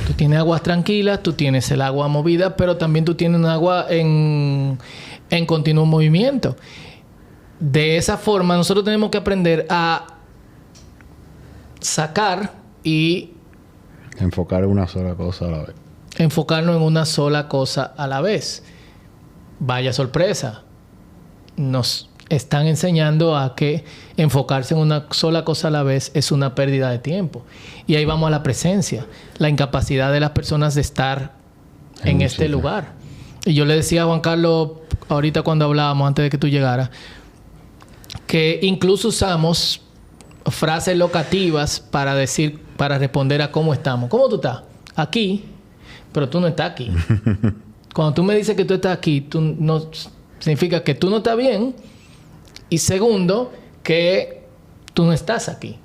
Tú tienes aguas tranquilas, tú tienes el agua movida, pero también tú tienes un agua en continuo movimiento. De esa forma, nosotros tenemos que aprender a sacar y enfocar en una sola cosa a la vez. Enfocarnos en una sola cosa a la vez. Vaya sorpresa. Nos están enseñando a que enfocarse en una sola cosa a la vez es una pérdida de tiempo. Y ahí vamos a la presencia. La incapacidad de las personas de estar en este lugar. Y yo le decía a Juan Carlos ahorita cuando hablábamos, antes de que tú llegaras, que incluso usamos frases locativas para responder a cómo estamos. ¿Cómo tú estás? Aquí, pero tú no estás aquí. Cuando tú me dices que tú estás aquí, significa que tú no estás bien. Y segundo, que tú no estás aquí.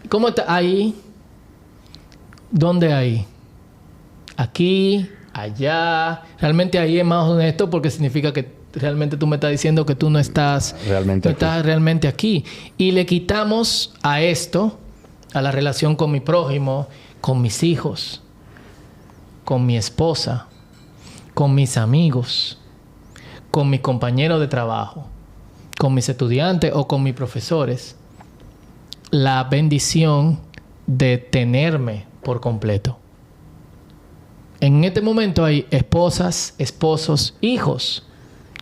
¿Cómo estás? Ahí. ¿Dónde ahí? Aquí, allá. Realmente ahí es más honesto porque significa que realmente tú me estás diciendo que tú no estás realmente aquí. Y le quitamos a esto, a la relación con mi prójimo, con mis hijos, con mi esposa, con mis amigos, con mis compañeros de trabajo, con mis estudiantes o con mis profesores, la bendición de tenerme por completo. En este momento hay esposas, esposos, hijos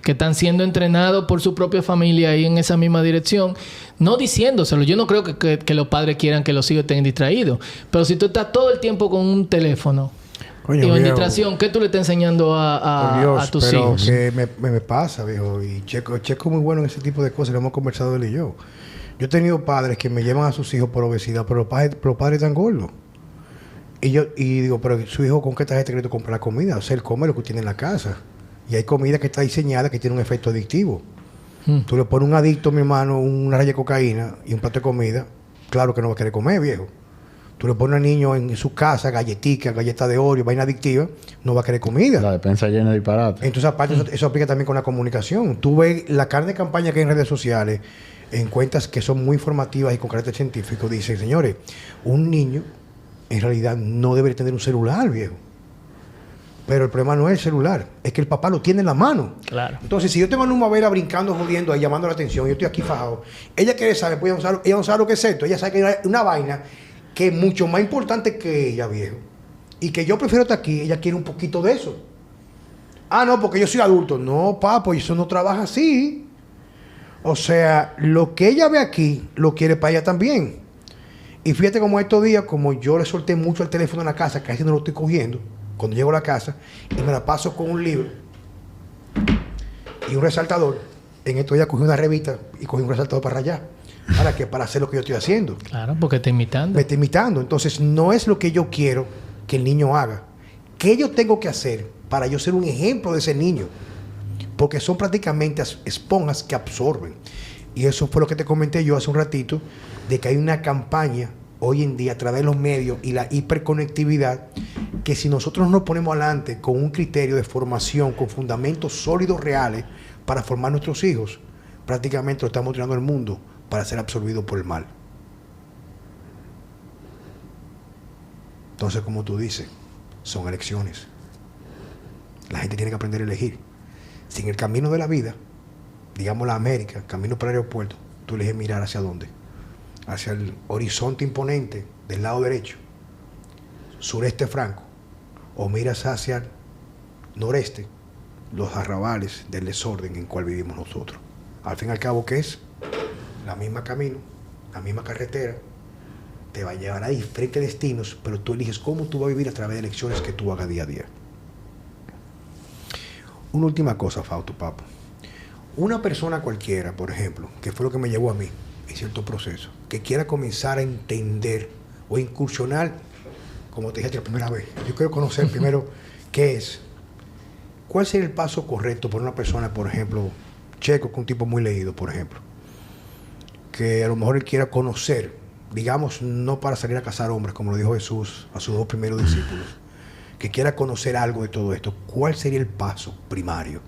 que están siendo entrenados por su propia familia ahí en esa misma dirección, no diciéndoselo. Yo no creo que los padres quieran que los hijos estén distraídos, pero si tú estás todo el tiempo con un teléfono y en distracción, ¿qué tú le estás enseñando a tus hijos? Que me pasa, viejo. Y Checo es muy bueno en ese tipo de cosas. Lo hemos conversado él y yo. Yo he tenido padres que me llevan a sus hijos por obesidad, pero los padres están gordos. Y digo, pero su hijo, ¿con qué tarjeta de crédito compra la comida? O sea, él come lo que tiene en la casa. Y hay comida que está diseñada que tiene un efecto adictivo. Tú le pones un adicto, mi hermano, una raya de cocaína y un plato de comida, claro que no va a querer comer, viejo. Tú le pones a un niño en su casa galletica de Oreo, vaina adictiva, no va a querer comida. La despensa llena de disparate. Entonces, aparte, eso aplica también con la comunicación. Tú ves la carne de campaña que hay en redes sociales, en cuentas que son muy informativas y con carácter científico, dicen, señores, un niño en realidad no debe tener un celular, viejo. Pero el problema no es el celular, es que el papá lo tiene en la mano. Claro. Entonces, si yo tengo a Numa Vera brincando, jodiendo ahí, llamando la atención, yo estoy aquí fajado, ella quiere saber, pues ella no sabe lo que es esto, ella sabe que es una vaina que es mucho más importante que ella, viejo. Y que yo prefiero estar aquí, ella quiere un poquito de eso. Ah, no, porque yo soy adulto. No, papo, eso no trabaja así. O sea, lo que ella ve aquí, lo quiere para ella también. Y fíjate como estos días, como yo le solté mucho el teléfono en la casa, casi no lo estoy cogiendo, cuando llego a la casa, y me la paso con un libro y un resaltador. En estos días cogí una revista y cogí un resaltador para rayar. ¿Para qué? Para hacer lo que yo estoy haciendo. Claro, porque te imitando. Me está imitando. Entonces, no es lo que yo quiero que el niño haga. ¿Qué yo tengo que hacer para yo ser un ejemplo de ese niño? Porque son prácticamente esponjas que absorben. Y eso fue lo que te comenté yo hace un ratito, de que hay una campaña hoy en día a través de los medios y la hiperconectividad, que si nosotros nos ponemos adelante con un criterio de formación, con fundamentos sólidos reales para formar nuestros hijos, prácticamente lo estamos tirando al mundo para ser absorbido por el mal. Entonces, como tú dices, son elecciones. La gente tiene que aprender a elegir. Si en el camino de la vida, digamos la América, camino para el aeropuerto, tú eliges mirar hacia dónde. Hacia el horizonte imponente del lado derecho, sureste franco, o miras hacia el noreste, los arrabales del desorden en el cual vivimos nosotros. Al fin y al cabo, ¿qué es? La misma camino, la misma carretera, te va a llevar a diferentes destinos, pero tú eliges cómo tú vas a vivir a través de elecciones que tú hagas día a día. Una última cosa, Fausto, papo. Una persona cualquiera, por ejemplo, que fue lo que me llevó a mí en cierto proceso, que quiera comenzar a entender o incursionar, como te dije la primera vez, yo quiero conocer primero qué es. ¿Cuál sería el paso correcto por una persona, por ejemplo, Checo, que es un tipo muy leído, por ejemplo, que a lo mejor él quiera conocer, digamos, no para salir a cazar hombres, como lo dijo Jesús a sus 2 primeros discípulos, que quiera conocer algo de todo esto? ¿Cuál sería el paso primario?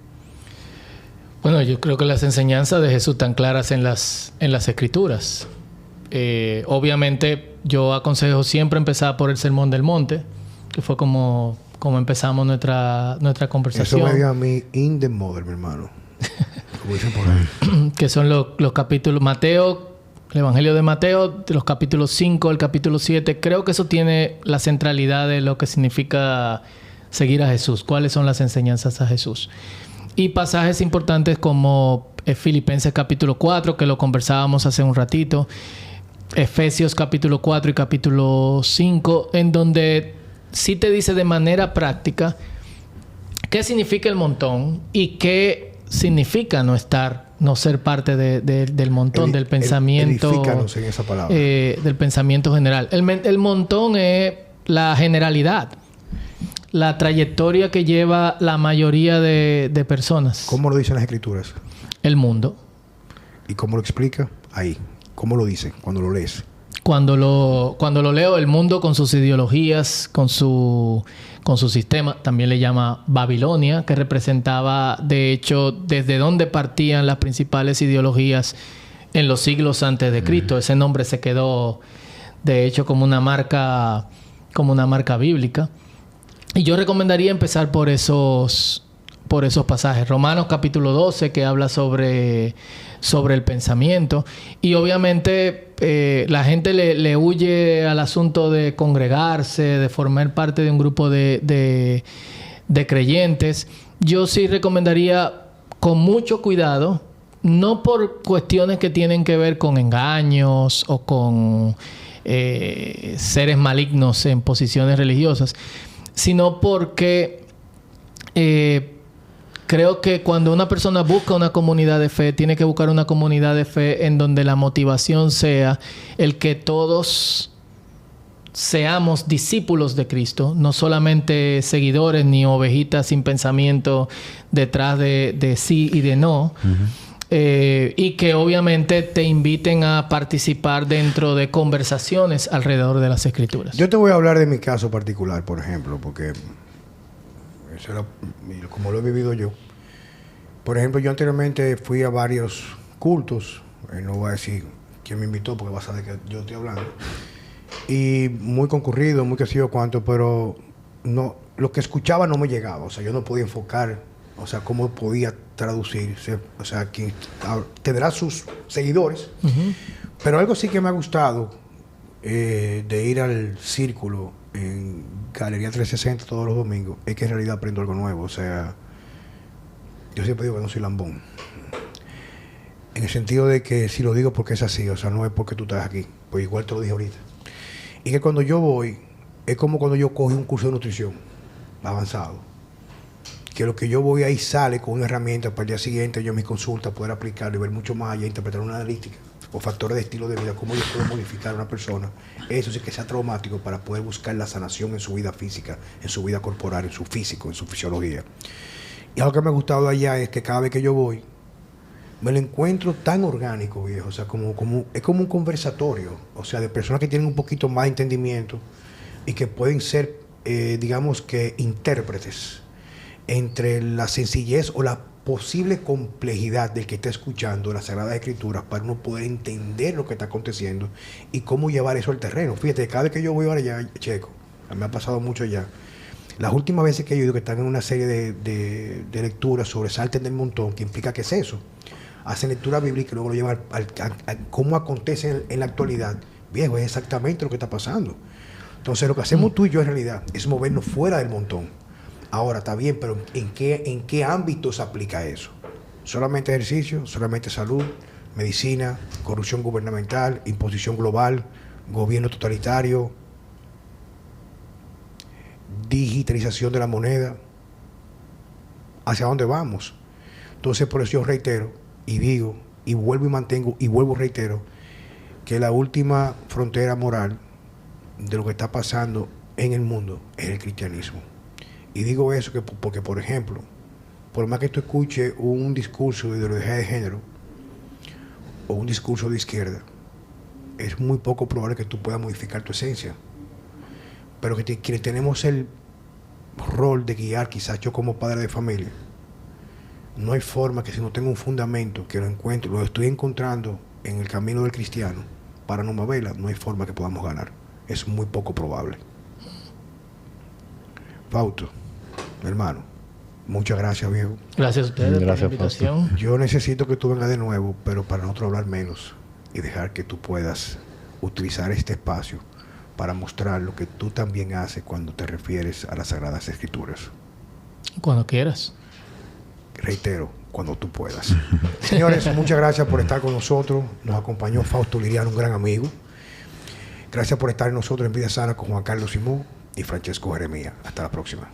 Bueno, yo creo que las enseñanzas de Jesús están claras en las Escrituras. Obviamente, yo aconsejo siempre empezar por el Sermón del Monte, que fue como empezamos nuestra conversación. Eso me dio a mí in the mother, mi hermano. Como dicen por ahí. Que son los capítulos Mateo, el Evangelio de Mateo, de los capítulos 5 al capítulo 7. Creo que eso tiene la centralidad de lo que significa seguir a Jesús. ¿Cuáles son las enseñanzas a Jesús? Y pasajes importantes como Filipenses capítulo 4, que lo conversábamos hace un ratito. Efesios capítulo 4 y capítulo 5, en donde sí te dice de manera práctica qué significa el montón y qué significa no ser parte del montón, del pensamiento. Edifícanos en esa palabra. Del pensamiento general. El montón es la generalidad, la trayectoria que lleva la mayoría de personas. ¿Cómo lo dicen las Escrituras? El mundo. ¿Y cómo lo explica? Ahí. ¿Cómo lo dice cuando lo lees? Cuando lo leo, el mundo con sus ideologías, con su sistema, también le llama Babilonia, que representaba, de hecho, desde donde partían las principales ideologías en los siglos antes de Cristo. Ese nombre se quedó, de hecho, como una marca bíblica. Y yo recomendaría empezar por esos pasajes. Romanos capítulo 12, que habla sobre el pensamiento. Y obviamente la gente le huye al asunto de congregarse, de formar parte de un grupo de creyentes. Yo sí recomendaría con mucho cuidado, no por cuestiones que tienen que ver con engaños o con seres malignos en posiciones religiosas, sino porque creo que cuando una persona busca una comunidad de fe, tiene que buscar una comunidad de fe en donde la motivación sea el que todos seamos discípulos de Cristo, no solamente seguidores ni ovejitas sin pensamiento detrás de sí y de no. Y que obviamente te inviten a participar dentro de conversaciones alrededor de las Escrituras. Yo te voy a hablar de mi caso particular, por ejemplo, porque eso era como lo he vivido yo. Por ejemplo, yo anteriormente fui a varios cultos, no voy a decir quién me invitó porque vas a saber que yo estoy hablando, y muy concurrido, muy que sé yo cuánto, pero no, lo que escuchaba no me llegaba, o sea, yo no podía enfocar, o sea, cómo podía traducirse, o sea, quien tendrá sus seguidores, pero algo sí que me ha gustado de ir al círculo en Galería 360 todos los domingos, es que en realidad aprendo algo nuevo. O sea, yo siempre digo que no soy lambón, en el sentido de que si lo digo porque es así, o sea, no es porque tú estás aquí, pues igual te lo dije ahorita, y que cuando yo voy es como cuando yo cogí un curso de nutrición avanzado, que lo que yo voy ahí sale con una herramienta para el día siguiente yo en mis consultas poder aplicarlo y ver mucho más allá, interpretar una analítica o factores de estilo de vida, cómo yo puedo modificar a una persona, eso sí que sea traumático, para poder buscar la sanación en su vida física, en su vida corporal, en su físico, en su fisiología. Y algo que me ha gustado de allá es que cada vez que yo voy, me lo encuentro tan orgánico, viejo, o sea, es como un conversatorio, o sea, de personas que tienen un poquito más de entendimiento y que pueden ser, digamos que, intérpretes entre la sencillez o la posible complejidad del que está escuchando las Sagradas Escrituras, para uno poder entender lo que está aconteciendo y cómo llevar eso al terreno. Fíjate, cada vez que yo voy para allá, Checo, me ha pasado mucho ya, las últimas veces que he ido, que están en una serie de lecturas sobre Salten del Montón, que implica que es eso, hacen lectura bíblica y luego lo llevan a cómo acontece en la actualidad. Viejo, es exactamente lo que está pasando. O Entonces lo que hacemos tú y yo en realidad es movernos fuera del montón. Ahora, está bien, pero ¿en qué ámbito se aplica eso? ¿Solamente ejercicio? ¿Solamente salud? ¿Medicina? ¿Corrupción gubernamental? ¿Imposición global? ¿Gobierno totalitario? ¿Digitalización de la moneda? ¿Hacia dónde vamos? Entonces, por eso yo reitero y digo, y vuelvo y mantengo, y vuelvo y reitero, que la última frontera moral de lo que está pasando en el mundo es el cristianismo. Y digo eso porque, por ejemplo, por más que tú escuches un discurso de ideología de género o un discurso de izquierda, es muy poco probable que tú puedas modificar tu esencia. Pero quienes tenemos el rol de guiar, quizás yo como padre de familia, no hay forma que si no tengo un fundamento, que lo estoy encontrando en el camino del cristiano, para no moverla, no hay forma que podamos ganar. Es muy poco probable. Fausto, hermano, muchas gracias, viejo. Gracias a ustedes por la Gracias, invitación. Yo necesito que tú vengas de nuevo, pero para nosotros hablar menos y dejar que tú puedas utilizar este espacio para mostrar lo que tú también haces cuando te refieres a las Sagradas Escrituras. Cuando quieras. Reitero, cuando tú puedas. Señores, muchas gracias por estar con nosotros. Nos acompañó Fausto Liriano, un gran amigo. Gracias por estar en nosotros en Vida Sana con Juan Carlos Simón y Francesco Jeremías. Hasta la próxima.